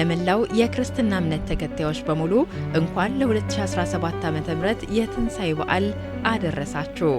ለመላው የክርስትና እምነት ተከታዮች በሙሉ እንኳን ለ2017 ዓ.ም የትንሳኤ በዓል አደረሳችሁ።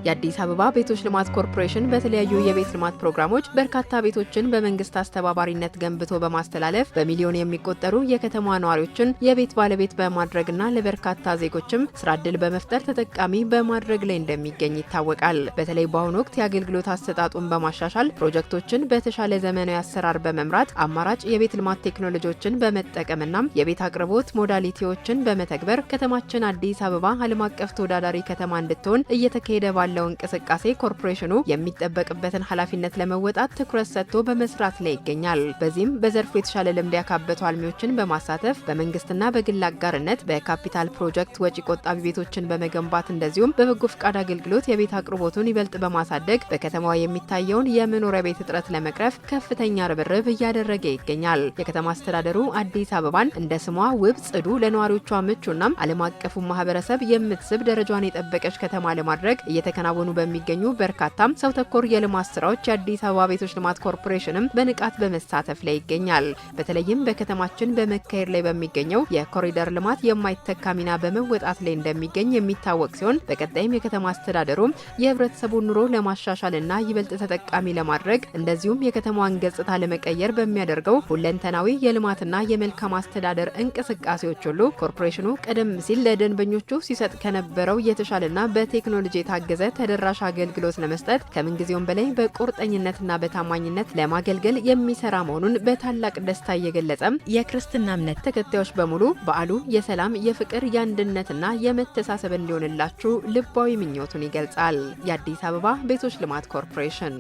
የአዲስ አበባ ቤቶች ልማት ኮርፖሬሽን በተለያዩ የቤት ልማት ፕሮግራሞች በርካታ ቤቶችን በመንግስት አስተባባሪነት ገንብቶ በማስተላለፍ በሚሊዮን የሚቆጠሩ የከተማዋ ነዋሪዎችን የቤት ባለቤት በማድረግና ለበርካታ ዜጎችም ስራ ዕድል በመፍጠር ተጠቃሚ በማድረግ ላይ እንደሚገኝ ይታወቃል። በተለይ በአሁኑ ወቅት የአገልግሎት አሰጣጡን በማሻሻል ፕሮጀክቶችን በተሻለ ዘመናዊ አሰራር በመምራት አማራጭ የቤት ልማት ቴክኖሎጂዎችን በመጠቀምና የቤት አቅርቦት ሞዳሊቲዎችን በመተግበር ከተማችን አዲስ አበባ ዓለም አቀፍ ተወዳዳሪ ከተማ እንድትሆን እየተካሄደ ባለ እንቅስቃሴ ኮርፖሬሽኑ የሚጠበቅበትን ኃላፊነት ለመወጣት ትኩረት ሰጥቶ በመስራት ላይ ይገኛል። በዚህም በዘርፉ የተሻለ ልምድ ያካበቱ አልሚዎችን በማሳተፍ በመንግስትና በግል አጋርነት በካፒታል ፕሮጀክት ወጪ ቆጣቢ ቤቶችን በመገንባት እንደዚሁም በበጎ ፍቃድ አገልግሎት የቤት አቅርቦቱን ይበልጥ በማሳደግ በከተማዋ የሚታየውን የመኖሪያ ቤት እጥረት ለመቅረፍ ከፍተኛ ርብርብ እያደረገ ይገኛል። የከተማ አስተዳደሩ አዲስ አበባን እንደ ስሟ ውብ፣ ጽዱ፣ ለነዋሪዎቿ ምቹና ዓለም አቀፉ ማህበረሰብ የምትስብ ደረጃዋን የጠበቀች ከተማ ለማድረግ እየተከናወኑ በሚገኙ በርካታም ሰው ተኮር የልማት ስራዎች የአዲስ አበባ ቤቶች ልማት ኮርፖሬሽንም በንቃት በመሳተፍ ላይ ይገኛል። በተለይም በከተማችን በመካሄድ ላይ በሚገኘው የኮሪደር ልማት የማይተካ ሚና በመወጣት ላይ እንደሚገኝ የሚታወቅ ሲሆን በቀጣይም የከተማ አስተዳደሩ የህብረተሰቡን ኑሮ ለማሻሻልና ይበልጥ ተጠቃሚ ለማድረግ እንደዚሁም የከተማዋን ገጽታ ለመቀየር በሚያደርገው ሁለንተናዊ የልማትና የመልካም አስተዳደር እንቅስቃሴዎች ሁሉ ኮርፖሬሽኑ ቀደም ሲል ለደንበኞቹ ሲሰጥ ከነበረው የተሻለና በቴክኖሎጂ የታገዘ ተደራሽ አገልግሎት ለመስጠት ከምንጊዜውም በላይ በቁርጠኝነትና በታማኝነት ለማገልገል የሚሰራ መሆኑን በታላቅ ደስታ እየገለጸ የክርስትና እምነት ተከታዮች በሙሉ በዓሉ የሰላም፣ የፍቅር፣ የአንድነትና የመተሳሰብ እንዲሆንላችሁ ልባዊ ምኞቱን ይገልጻል። የአዲስ አበባ ቤቶች ልማት ኮርፖሬሽን